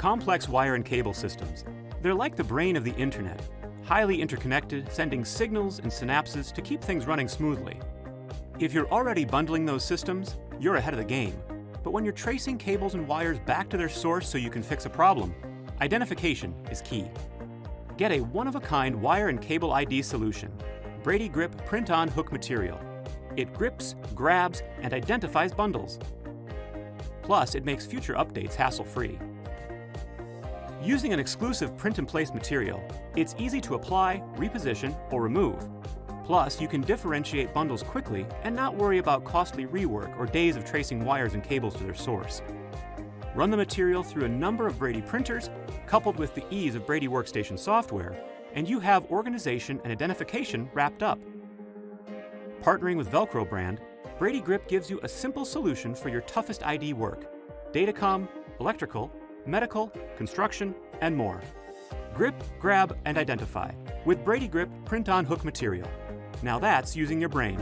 complex wire and cable systems. They're like the brain of the internet, highly interconnected, sending signals and synapses to keep things running smoothly. If you're already bundling those systems, you're ahead of the game. But when you're tracing cables and wires back to their source so you can fix a problem, identification is key. Get a one-of-a-kind wire and cable ID solution, Brady Grip print-on hook material. It grips, grabs, and identifies bundles. Plus, it makes future updates hassle-free. Using an exclusive print-and-place material, it's easy to apply, reposition, or remove. Plus, you can differentiate bundles quickly and not worry about costly rework or days of tracing wires and cables to their source. Run the material through a number of Brady printers, coupled with the ease of Brady Workstation software, and you have organization and identification wrapped up. Partnering with VELCRO Brand, Brady Grip gives you a simple solution for your toughest ID work: Datacom, electrical, medical, construction, and more. Grip, grab, and identify with Brady Grip print-on hook material. Now that's using your brain.